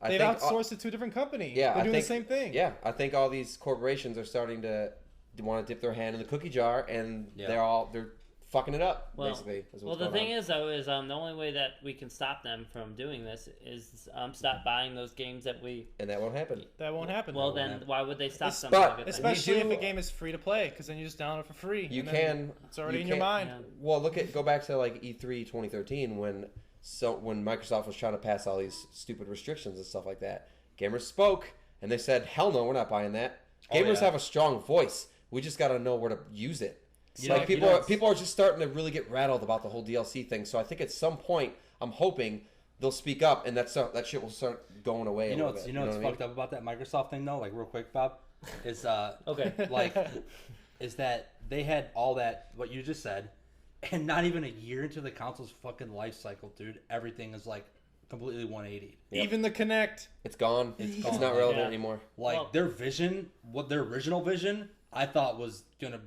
B: they've outsourced it to a different company.
A: Yeah,
B: they're doing the same thing.
A: Yeah, I think all these corporations are starting to want to dip their hand in the cookie jar, and they're fucking it up. Basically.
C: The thing is, though, is the only way that we can stop them from doing this is stop buying those games that we.
A: And that won't happen.
B: That won't happen.
C: Well, then why would they stop them?
B: Especially if a game is free to play, because then you just download it for free. It's already in your mind.
A: Yeah. Well, go back to like E3 2013 when Microsoft was trying to pass all these stupid restrictions and stuff like that. Gamers spoke, and they said, "Hell no, we're not buying that." Gamers have a strong voice. We just got to know where to use it. People are just starting to really get rattled about the whole DLC thing. So I think at some point, I'm hoping they'll speak up, and that shit will start going away.
D: What's fucked up about that Microsoft thing though? Like real quick, Bob, is is that they had all that what you just said, and not even a year into the console's fucking life cycle, dude. Everything is like completely 180.
A: Yep.
B: Even the Kinect,
A: it's gone. It's not relevant anymore.
D: Like their vision, their original vision, I thought was gonna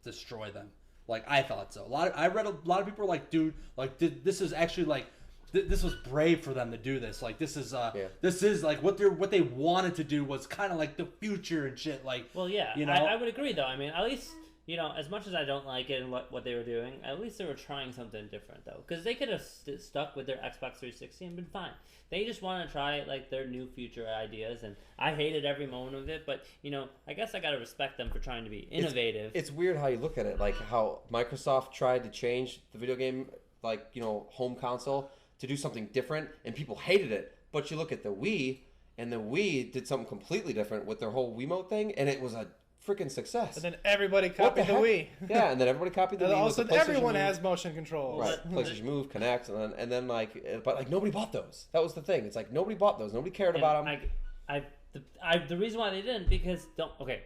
D: destroy them. Like I thought so. I read a lot of people were like, dude, like this is actually like this was brave for them to do this. Like this is like what they wanted to do was kind of like the future and shit. Like
C: I would agree though. I mean, at least as much as I don't like it and what they were doing, at least they were trying something different though, because they could have stuck with their Xbox 360 and been fine. They just want to try like their new future ideas, and I hated every moment of it. But I guess I gotta respect them for trying to be innovative.
A: It's weird how you look at it, like how Microsoft tried to change the video game, like home console to do something different, and people hated it. But you look at the Wii, and the Wii did something completely different with their whole Wiimote thing, and it was a freaking success.
B: And then everybody copied the Wii.
A: Yeah, and then everybody copied the Wii.
B: All of a sudden, everyone has motion controls.
A: Right, PlayStation Move, Connect, and then but nobody bought those. That was the thing. It's like nobody bought those. Nobody cared about them.
C: The reason why they didn't, because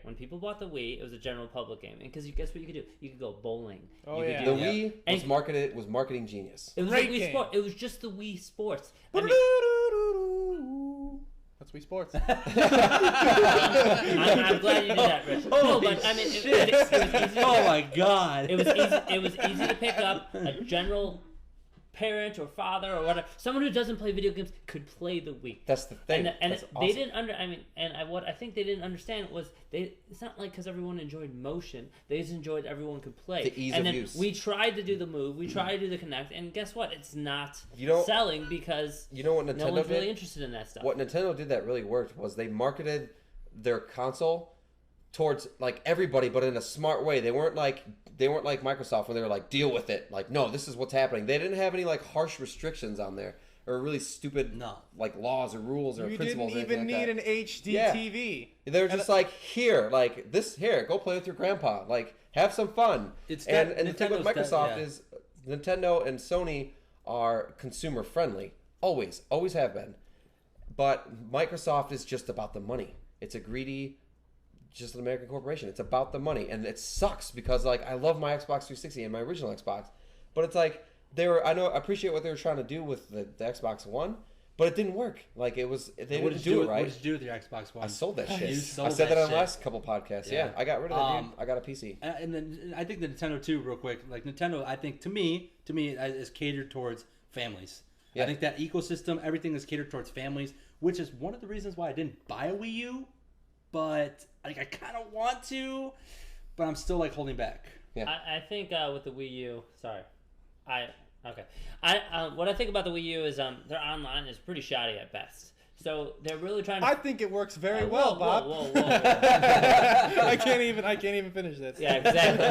C: when people bought the Wii, it was a general public game, and because guess what you could do? You could go bowling.
A: The Wii was marketing genius.
C: It was like Wii Sports. It was just the Wii Sports.
B: That's Wii Sports.
C: I'm glad you did that, Rich. It was easy.
D: Oh my god!
C: It was easy to pick up. A general parent or father or whatever, someone who doesn't play video games could play the Wii.
A: That's the thing.
C: And they didn't what I think they didn't understand was it's not like because everyone enjoyed motion, they just enjoyed everyone could play.
A: The ease of use.
C: We tried to do the Move, we tried to do the Connect, and guess what? It's not selling because
A: what Nintendo
C: no one's
A: did?
C: really interested in that stuff.
A: What Nintendo did that really worked was they marketed their console towards like everybody, but in a smart way. They weren't like Microsoft when they were like, deal with it. Like, no, this is what's happening. They didn't have any like harsh restrictions on there or really stupid like laws or rules or principles.
B: You didn't even need an HD TV.
A: They were just like, here, go play with your grandpa. Like, have some fun. And the thing with Microsoft is Nintendo and Sony are consumer friendly. Always have been. But Microsoft is just about the money. It's a greedy just an American corporation. It's about the money, and it sucks because like I love my Xbox 360 and my original Xbox, but it's like I appreciate what they were trying to do with the Xbox One, but it didn't work. Like they didn't do it right.
D: What did you do with your Xbox One?
A: I sold that shit.
D: You sold
A: I said that on the
D: shit.
A: last couple podcasts. Yeah, I got rid of it, dude. I got a PC.
D: And then I think the Nintendo too, real quick. Like Nintendo, I think to me is catered towards families. Yeah. I think that ecosystem, everything is catered towards families, which is one of the reasons why I didn't buy a Wii U. But like I kind of want to, but I'm still like holding back.
C: Yeah. I think with the Wii U, what I think about the Wii U is their online is pretty shoddy at best. So they're really trying to.
B: I think it works very well, Bob.
C: Whoa.
B: I can't even finish this.
C: Yeah, exactly.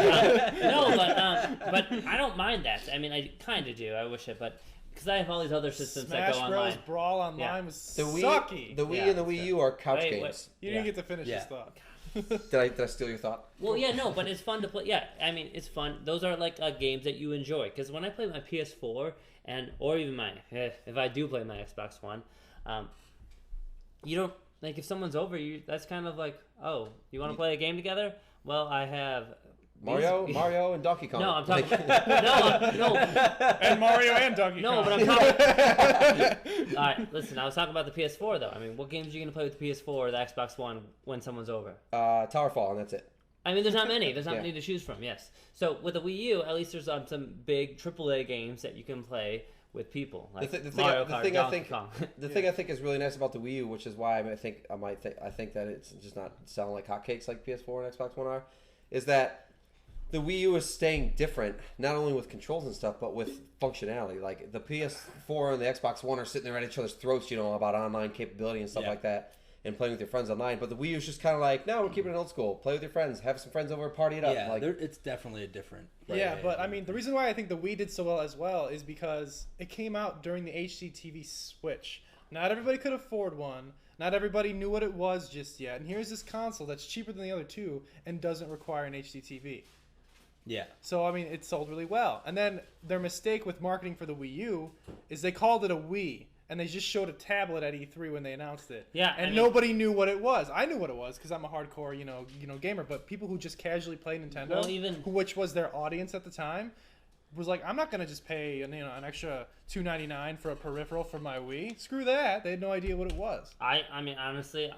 C: But I don't mind that. I mean, I kind of do. I wish it, but because I have all these other systems that go online.
B: Smash Bros. Brawl online was sucky.
A: The Wii and the Wii U are couch games.
B: You didn't get to finish this thought.
A: Did I steal your thought?
C: Well, yeah, no, but it's fun to play. Yeah, I mean, it's fun. Those are like games that you enjoy. Because when I play my PS4 or even if I do play my Xbox One, you don't like if someone's over you. That's kind of like, oh, you want to play a game together? Well, I have.
A: Mario and Donkey Kong.
C: No, I'm talking. no.
B: And Mario and Donkey Kong.
C: No, but I'm talking. All right, listen. I was talking about the PS4 though. I mean, what games are you gonna play with the PS4 or the Xbox One when someone's over?
A: Towerfall, and that's it.
C: I mean, there's not many. There's not many to choose from. Yes. So with the Wii U, at least there's some big AAA games that you can play with people. Like
A: the thing I think is really nice about the Wii U, which is why I think that it's just not selling like hotcakes like PS4 and Xbox One are, is that the Wii U is staying different, not only with controls and stuff, but with functionality. Like the PS4 and the Xbox One are sitting there at each other's throats, about online capability and stuff like that, and playing with your friends online. But the Wii U is just kind of like, no, we're keeping it old school. Play with your friends, have some friends over, party it up.
D: Yeah, it's definitely a different.
B: But I mean, the reason why I think the Wii did so well as well is because it came out during the HDTV switch. Not everybody could afford one. Not everybody knew what it was just yet. And here's this console that's cheaper than the other two and doesn't require an HDTV.
D: Yeah.
B: So, I mean, it sold really well. And then their mistake with marketing for the Wii U is they called it a Wii, and they just showed a tablet at E3 when they announced it.
C: Yeah.
B: And nobody knew what it was. I knew what it was because I'm a hardcore, gamer. But people who just casually play Nintendo, which was their audience at the time, was like, I'm not going to just pay an extra $2.99 for a peripheral for my Wii. Screw that. They had no idea what it was.
C: I mean, honestly,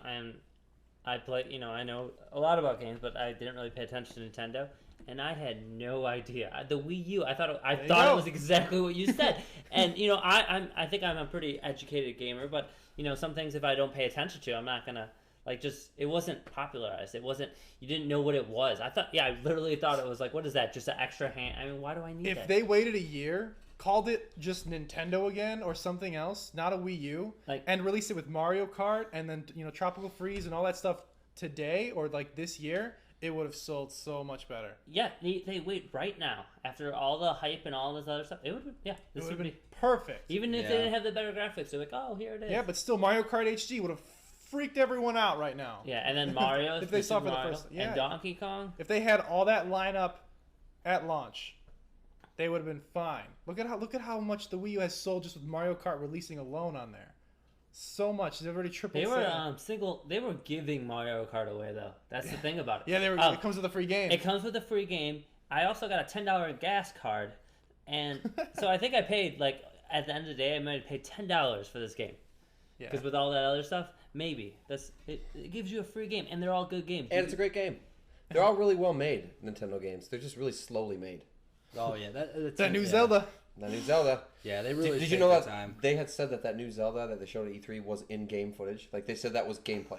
C: I play, I know a lot about games, but I didn't really pay attention to Nintendo. And I had no idea. The Wii U, I thought it was exactly what you said. And I think I'm a pretty educated gamer, but some things if I don't pay attention to, I'm not gonna it wasn't popularized. It wasn't. You didn't know what it was. I literally thought it was like, what is that? Just an extra hand? I mean, why do I need that?
B: If they waited a year, called it just Nintendo again or something else, not a Wii U, and released it with Mario Kart and then Tropical Freeze and all that stuff today or this year, it would have sold so much better.
C: Yeah, they wait right now after all the hype and all this other stuff. It would have been
B: perfect.
C: Even if they didn't have the better graphics, they're like, oh, here it is.
B: Yeah, but still, Mario Kart HD would have freaked everyone out right now.
C: Yeah, and then Mario
B: if they saw for the first,
C: and Donkey Kong.
B: If they had all that lineup at launch, they would have been fine. Look at how much the Wii U has sold just with Mario Kart releasing alone on there. So much. They've already tripled.
C: They were giving Mario Kart away though. That's the thing about it.
B: Yeah, it comes with a free game.
C: It comes with a free game. I also got a $10 gas card, and so I think I paid at the end of the day I might have paid $10 for this game. Yeah. Because with all that other stuff, maybe it gives you a free game, and they're all good games.
A: And it's a great game. They're all really well made Nintendo games. They're just really slowly made.
D: Oh yeah,
B: that new Zelda.
A: That new Zelda.
D: Yeah, they really.
A: Did you know that they had said that new Zelda that they showed at E3 was in-game footage? They said that was gameplay.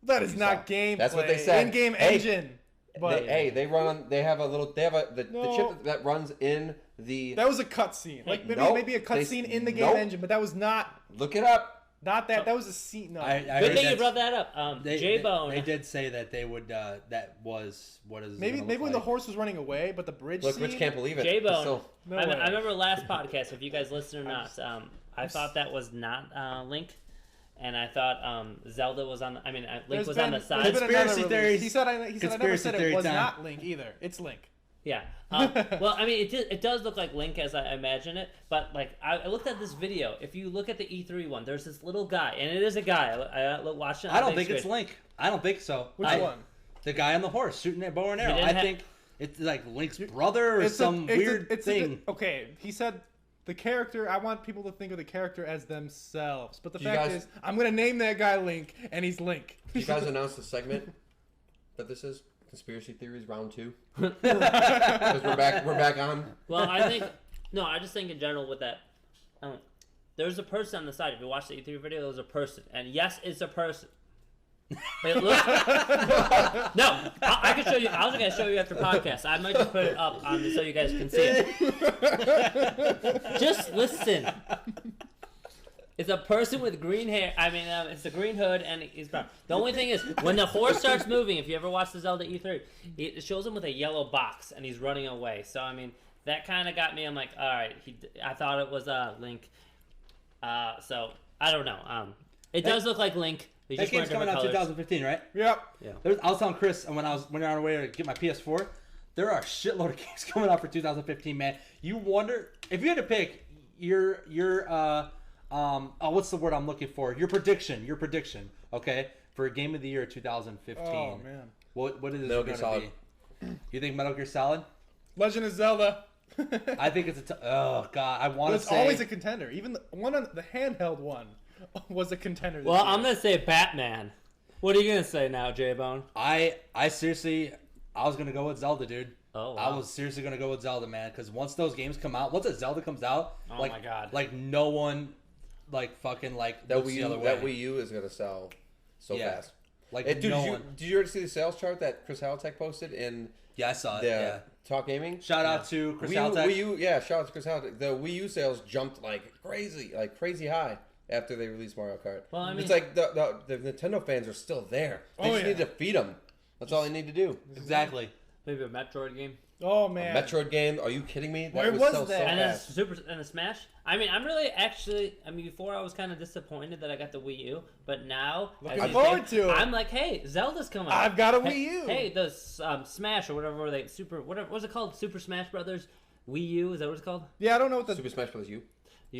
B: That is not gameplay.
A: That's what they said.
B: In-game engine.
A: But they run on. They have the chip that runs in the.
B: That was a cutscene. Maybe a cutscene in the game engine, but that was not.
A: Look it up.
B: Not that. That was a scene. No.
C: Good thing you brought that up. Jbone.
D: They did say that they would. That was what is.
B: Maybe when the horse was running away, but the bridge.
A: Look, Rich can't believe it.
C: Jbone. I remember last podcast. If you guys listen or not, I thought that was not Link, and I thought Zelda was on. Link was on the side.
D: Conspiracy theories.
B: He said I never said it was not Link either. It's Link.
C: Yeah. Well, it does look like Link as I imagine it, but I looked at this video. If you look at the E3 one, there's this little guy, and it is a guy. I watched it on
D: I don't think it's Link. I don't think so.
B: Which one?
D: The guy on the horse shooting that bow and arrow. I think it's like Link's brother or some weird thing.
B: Okay, he said the character. I want people to think of the character as themselves. But the fact is, I'm gonna name that guy Link, and he's Link.
A: Did you guys announce the segment that this is? Conspiracy theories round 2. Because we're back on.
C: Well, I just think in general with that, there's a person on the side. If you watch the E3 video, there's a person, and yes, it's a person. It looks... No, I can show you. I was gonna show you after podcast. I might just put it up so you guys can see it. Just listen. It's a person with green hair. I mean, it's a green hood, and he's brown. The only thing is, when the horse starts moving, if you ever watch the Zelda E3, it shows him with a yellow box, and he's running away. So, I mean, that kind of got me. I'm like, all right, I thought it was Link. So, I don't know. It does look like Link.
D: That game's coming out 2015, right?
B: Yep.
C: Yeah.
D: I was telling Chris when I was on our way to get my PS4, there are a shitload of games coming out for 2015, man. You wonder, if you had to pick your what's the word I'm looking for? Your prediction, okay, for a game of the year 2015.
B: Oh man,
D: what is it
A: Metal Gear Solid.
D: Be? You think Metal Gear Solid?
B: Legend of Zelda.
D: I think it's oh god, I want to say
B: it's always a contender. Even the one on the handheld one was a contender.
C: Well, year. I'm gonna say Batman. What are you gonna say now, Jbone?
D: I seriously, I was gonna go with Zelda, dude.
C: Oh, wow.
D: I was seriously gonna go with Zelda, man, because once those games come out, once a Zelda comes out,
C: oh
D: like
C: my god,
D: like no one. Like fucking like
A: that Wii U is gonna sell so fast.
D: Like
A: dude, did you ever see the sales chart that Chris Halitek posted in?
D: Yeah, I saw it. Yeah,
A: Talk Gaming.
D: Shout out to Chris Halitek.
A: Wii U, shout out to Chris Halitek. The Wii U sales jumped like crazy high after they released Mario Kart.
C: Well, I mean,
A: it's like the Nintendo fans are still there. They just need to feed them. That's all they need to do.
D: Exactly.
C: Maybe a Metroid game.
B: Oh man,
A: a Metroid game? Are you kidding me?
B: Where was that?
C: And a Smash. I mean, I'm really before I was kind of disappointed that I got the Wii U, but now
B: looking forward to it.
C: I'm like, hey, Zelda's coming.
B: I've got a Wii U.
C: Hey, the Smash or whatever what was it called? Super Smash Brothers Wii U? Is that what it's called?
B: Yeah, I don't know what the
A: Super Smash Brothers U.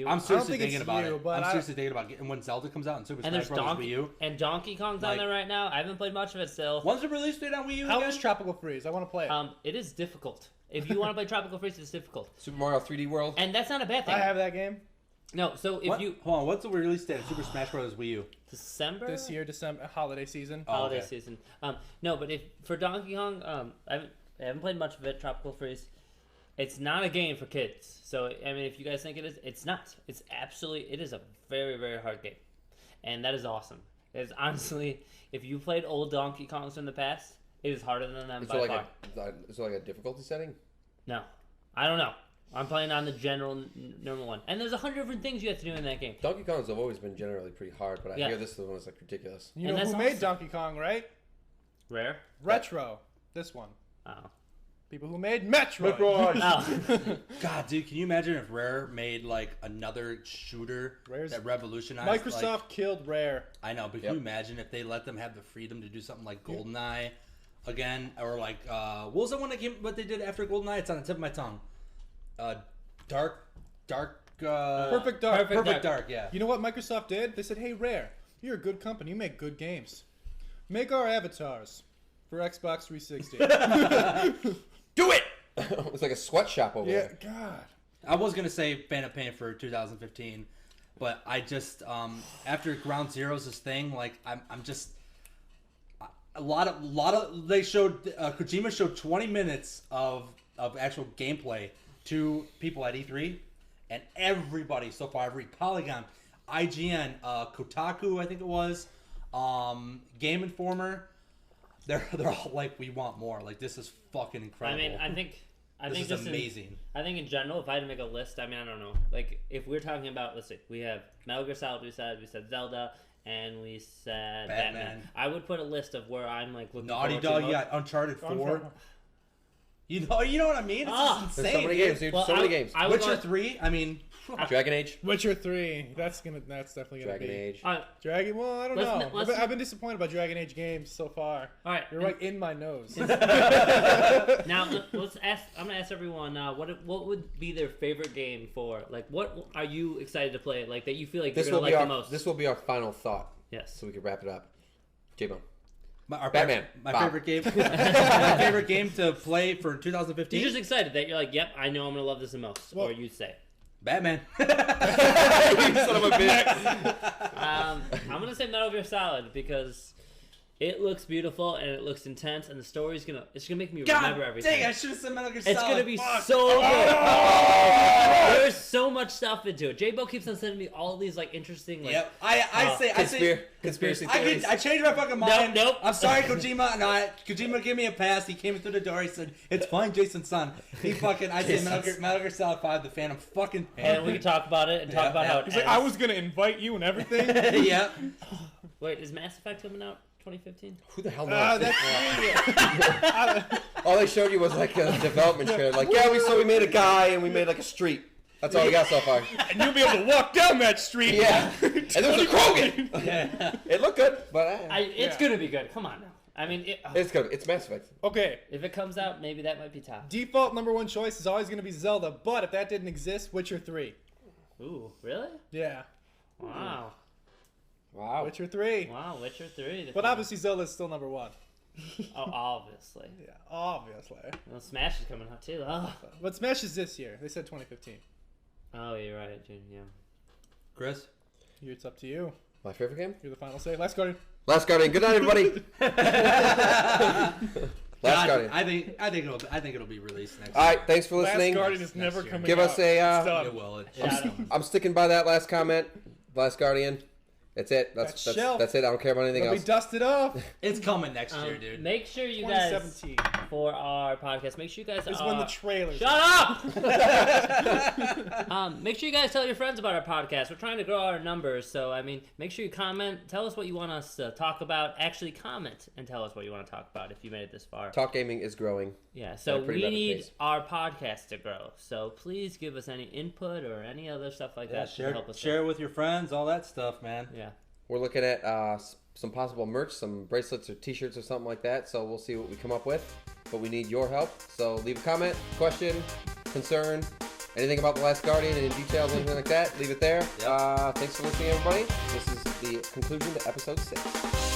D: I'm seriously thinking about it. I'm seriously thinking about getting when Zelda comes out and Super Smash Bros. Wii U.
C: And Donkey Kong's on there right now. I haven't played much of it still.
D: When's the release date on Wii U?
B: How is Tropical Freeze? I want to play it.
C: It is difficult. If you want to play Tropical Freeze, it's difficult.
A: Super Mario 3D World.
C: And that's not a bad thing.
B: I have that game.
C: No, so if you
D: hold on, what's the release date of Super Smash Bros. Wii U?
C: December
B: this year, December holiday season.
C: Holiday season. No, but if for Donkey Kong, I haven't played much of it. Tropical Freeze. It's not a game for kids. So, I mean, if you guys think it is, it's not. It is a very, very hard game. And that is awesome. It's honestly, if you played old Donkey Kongs from the past, it is harder than them by far.
A: Is it like a difficulty setting?
C: No. I don't know. I'm playing on the normal one. And there's 100 different things you have to do in that game.
A: Donkey Kongs have always been generally pretty hard, but I hear this one is like ridiculous.
B: You know who made Donkey Kong, right?
C: Rare?
B: Retro. This one.
C: Oh.
B: People who made Metroid.
C: Oh.
D: God, dude, can you imagine if Rare made like another shooter that revolutionized?
B: Microsoft killed Rare.
D: I know, but can you imagine if they let them have the freedom to do something like GoldenEye again, or like what was the one that came? What they did after GoldenEye? It's on the tip of my tongue.
B: Perfect Dark.
D: Yeah.
B: You know what Microsoft did? They said, "Hey, Rare, you're a good company. You make good games. Make our avatars for Xbox 360."
A: Do it! It's like a sweatshop over there.
B: Yeah, God.
D: I was gonna say Phantom Pain for 2015, but I just after Ground Zero's this thing, like I'm just a lot of they showed Kojima showed 20 minutes of actual gameplay to people at E3, and everybody so far, every Polygon, IGN, Kotaku, I think it was, Game Informer. They're all like, we want more. Like, this is fucking incredible.
C: I mean, I think
D: this is amazing.
C: I think in general, if I had to make a list, I mean, I don't know. Like, if we're talking about, let's see, we have Metal Gear Solid, we said Zelda, and we said Batman. I would put a list of where I'm like looking.
D: Naughty Dog, you got Uncharted 4. You know what I mean? It's insane.
A: There's so many games, dude. So many games.
D: Witcher 3. I mean,
A: Dragon Age.
B: Witcher 3. That's definitely gonna
A: Dragon
B: be.
A: Age.
B: Dragon. Well, I don't know. I've been disappointed by Dragon Age games so far.
C: All right,
B: you're right in my nose.
C: Now let's ask. I'm gonna ask everyone. What would be their favorite game for? Like, what are you excited to play? Like that you feel like you're gonna like the most.
A: This will be our final thought.
C: Yes.
A: So we can wrap it up. Jbone. Batman.
D: My favorite game. My favorite game to play for 2015.
C: You're just excited that you're like, yep, I know I'm gonna love this the most. Or you say
D: Batman.
A: You son of a bitch.
C: I'm gonna say Metal Gear Solid because it looks beautiful and it looks intense, and the story's gonna make me remember everything.
D: Dang, I should have said Metal Gear Solid.
C: It's gonna be so good. There's so much stuff into it. J-Bo keeps on sending me all these like interesting. Like,
D: Yep. I say
A: conspiracy theories.
D: I changed my fucking mind.
C: Nope.
D: I'm sorry, Kojima. No, Kojima gave me a pass. He came through the door. He said, "It's fine, Jason's son." He fucking. I say Metal Gear Solid 5. The Phantom fucking.
C: and we can talk about it and talk about how it
B: He's like, I was gonna invite you and everything.
D: Yep.
C: Wait, is Mass Effect coming out 2015?
A: Who the hell knows?
B: That's
A: All they showed you was like a development trailer. Like, yeah, we made a guy and we made like a street. That's all we got so far.
B: and you'll be able to walk down that street.
A: Yeah. And there was a Krogan.
C: Yeah.
A: It looked good, but
C: It's gonna be good. Come on now. I mean,
A: it's good. It's Mass Effect.
B: Okay.
C: If it comes out, maybe that might be top.
B: Default number one choice is always gonna be Zelda, but if that didn't exist, Witcher 3.
C: Ooh, really?
B: Yeah.
C: Wow.
A: Wow.
B: Witcher 3.
C: Wow, Witcher 3.
B: But obviously Zelda's still number one.
C: Oh, obviously.
B: Yeah, obviously.
C: Well, Smash is coming out too. Oh,
B: But Smash is this year. They said 2015.
C: oh you're right, June. Yeah.
D: Chris.
B: It's up to you.
A: My favorite game?
B: You're the final say. Last Guardian.
A: Last Guardian. Good night, everybody. Last Guardian.
D: I think it'll be released next.
A: All right. Thanks for listening.
B: Last Guardian is never coming
A: Give
B: out.
A: us a.
B: It's done.
D: It will.
A: I'm sticking by that last comment. Last Guardian. That's it. That's it. I don't care about anything
B: It'll
A: else.
B: be dusted off.
D: It's coming next year, dude.
C: Make sure you guys
B: 2017.
C: for our podcast. Make sure you guys.
B: This is when the trailers.
C: Shut up! Make sure you guys tell your friends about our podcast. We're trying to grow our numbers, so I mean, make sure you comment. Tell us what you want us to talk about. Actually, comment and tell us what you want to talk about if you made it this far.
A: Talk Gaming is growing.
C: Yeah, so
A: At a pretty
C: we
A: rapid
C: need
A: pace.
C: our podcast to grow. So please give us any input or any other stuff like that to help us.
D: Share it with your friends, all that stuff, man.
C: Yeah.
A: We're looking at some possible merch, some bracelets or T-shirts or something like that. So we'll see what we come up with. But we need your help. So leave a comment, question, concern, anything about The Last Guardian, any details, anything like that. Leave it there.
D: Yep.
A: Thanks for listening, everybody. This is the conclusion to episode 6.